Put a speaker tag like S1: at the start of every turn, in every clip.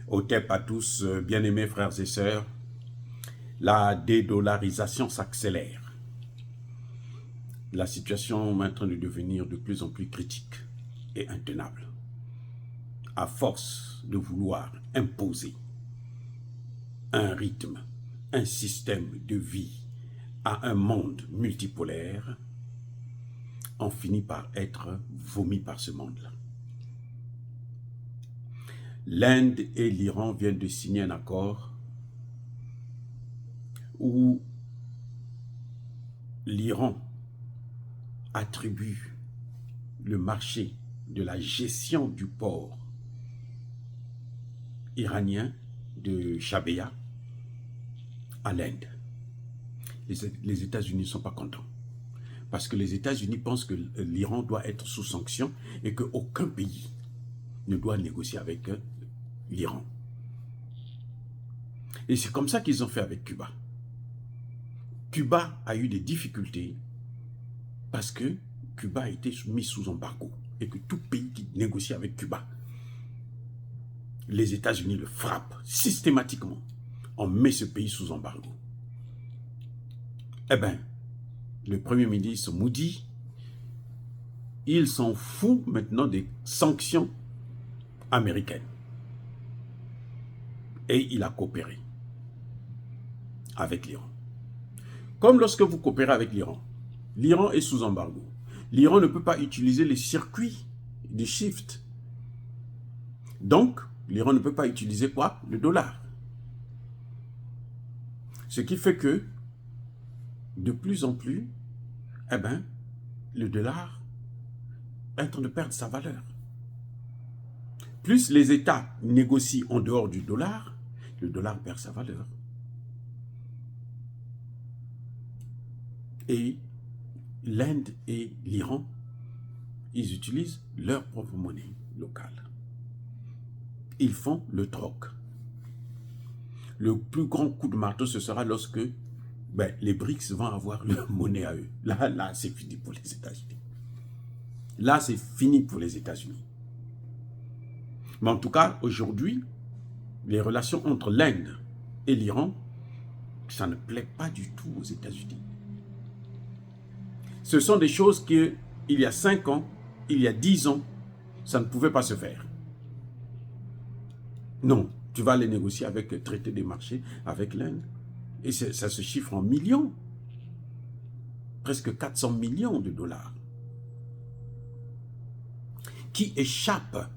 S1: Otep à tous, bien-aimés frères et sœurs, la dédollarisation s'accélère. La situation est en train de devenir de plus en plus critique et intenable. À force de vouloir imposer un rythme, un système de vie à un monde multipolaire, on finit par être vomi par ce monde-là. L'Inde et l'Iran viennent de signer un accord où l'Iran attribue le marché de la gestion du port iranien de Shabea à l'Inde. Les États-Unis ne sont pas contents. Parce que les États-Unis pensent que l'Iran doit être sous sanction et qu'aucun pays ne doit négocier avec l'Iran. Et c'est comme ça qu'ils ont fait avec Cuba. Cuba a eu des difficultés parce que Cuba a été mis sous embargo et que tout pays qui négocie avec Cuba, les États-Unis le frappent systématiquement. On met ce pays sous embargo. Eh bien, le Premier ministre Moody, il s'en fout maintenant des sanctions américaines. Et il a coopéré avec l'Iran. Comme lorsque vous coopérez avec l'Iran, l'Iran est sous embargo. L'Iran ne peut pas utiliser les circuits de SWIFT. Donc, l'Iran ne peut pas utiliser quoi? Le dollar. Ce qui fait que, de plus en plus, eh ben, le dollar est en train de perdre sa valeur. Plus les États négocient en dehors du dollar, le dollar perd sa valeur. Et l'Inde et l'Iran, ils utilisent leur propre monnaie locale. Ils font le troc. Le plus grand coup de marteau, ce sera lorsque les BRICS vont avoir leur monnaie à eux. Là c'est fini pour les États-Unis. Là, c'est fini pour les États-Unis. Mais en tout cas, aujourd'hui, les relations entre l'Inde et l'Iran, ça ne plaît pas du tout aux États-Unis. Ce sont des choses qu'il y a 5 ans, il y a 10 ans, ça ne pouvait pas se faire. Non, tu vas aller négocier avec le traité des marchés avec l'Inde. Et ça se chiffre en millions. Presque 400 millions de dollars. Qui échappent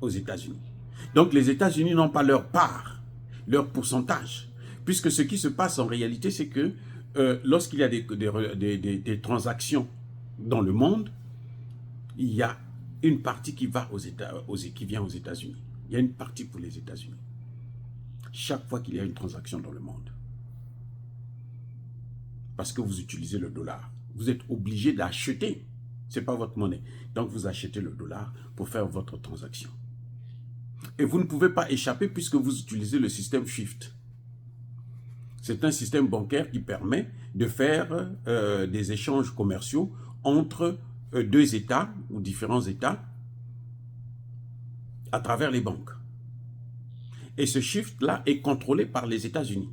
S1: aux États-Unis. Donc les États-Unis n'ont pas leur part, leur pourcentage. Puisque ce qui se passe en réalité, c'est que lorsqu'il y a des transactions dans le monde, il y a une partie qui vient aux États-Unis. Il y a une partie pour les États-Unis. Chaque fois qu'il y a une transaction dans le monde. Parce que vous utilisez le dollar. Vous êtes obligé d'acheter. Ce n'est pas votre monnaie. Donc vous achetez le dollar pour faire votre transaction. Et vous ne pouvez pas échapper puisque vous utilisez le système SWIFT. C'est un système bancaire qui permet de faire des échanges commerciaux entre deux États ou différents États à travers les banques. Et ce SWIFT-là est contrôlé par les États-Unis.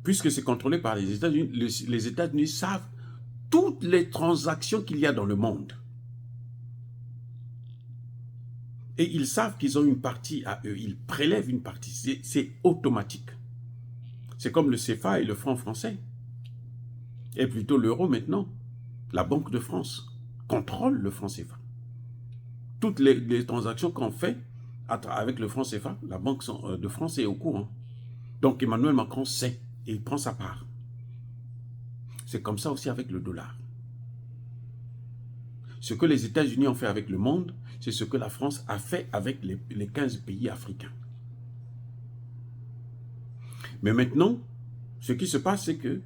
S1: Puisque c'est contrôlé par les États-Unis, les États-Unis savent toutes les transactions qu'il y a dans le monde. Et ils savent qu'ils ont une partie à eux. Ils prélèvent une partie. C'est automatique. C'est comme le CFA et le franc français. Et plutôt l'euro maintenant. La Banque de France contrôle le franc CFA. Toutes les transactions qu'on fait avec le franc CFA, la Banque de France est au courant. Donc Emmanuel Macron sait et il prend sa part. C'est comme ça aussi avec le dollar. Ce que les États-Unis ont fait avec le monde, c'est ce que la France a fait avec les 15 pays africains. Mais maintenant, ce qui se passe, c'est que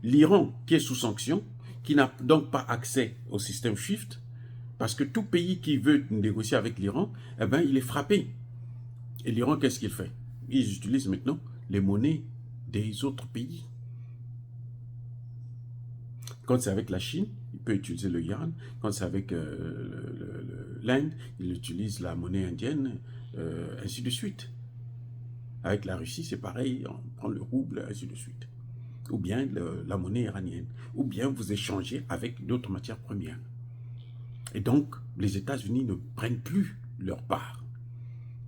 S1: l'Iran, qui est sous sanction, qui n'a donc pas accès au système SWIFT, parce que tout pays qui veut négocier avec l'Iran, eh ben, il est frappé. Et l'Iran, qu'est-ce qu'il fait? Ils utilisent maintenant les monnaies des autres pays. Quand c'est avec la Chine, il peut utiliser le yuan. Quand c'est avec l'Inde, il utilise la monnaie indienne. ainsi de suite. Avec la Russie, c'est pareil, on prend le rouble, ainsi de suite. Ou bien la monnaie iranienne. Ou bien vous échangez avec d'autres matières premières. Et donc, les États-Unis ne prennent plus leur part.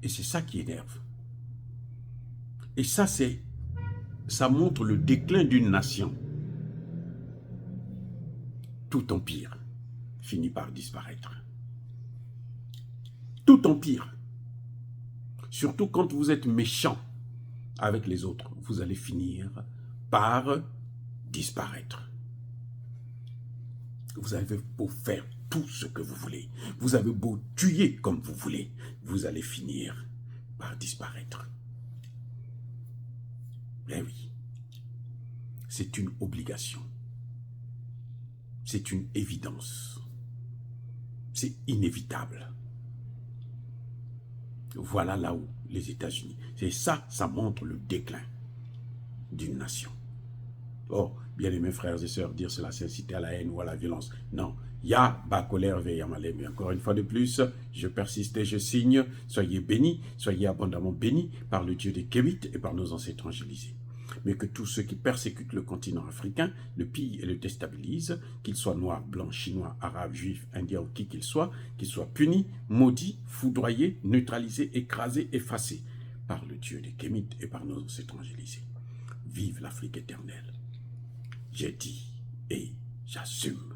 S1: Et c'est ça qui énerve. Et ça montre le déclin d'une nation. Tout empire finit par disparaître. Tout empire. Surtout quand vous êtes méchant avec les autres, vous allez finir par disparaître. Vous avez beau faire tout ce que vous voulez, vous avez beau tuer comme vous voulez, vous allez finir par disparaître. Eh oui, c'est une obligation. C'est une évidence. C'est inévitable. Voilà là où les États-Unis. C'est ça, ça montre le déclin d'une nation. Oh, bien aimés frères et sœurs, dire cela, c'est inciter à la haine ou à la violence. Non, ya ba colère veille malé. Mais encore une fois de plus, je persiste et je signe. Soyez bénis, soyez abondamment bénis par le Dieu des Kémites et par nos ancêtres angélisés. Mais que tous ceux qui persécutent le continent africain le pillent et le déstabilisent, qu'ils soient noirs, blancs, chinois, arabes, juifs, indiens ou qui qu'ils soient punis, maudits, foudroyés, neutralisés, écrasés, effacés par le Dieu des Kémites et par nos ancêtres angélisés. Vive l'Afrique éternelle. J'ai dit et j'assume.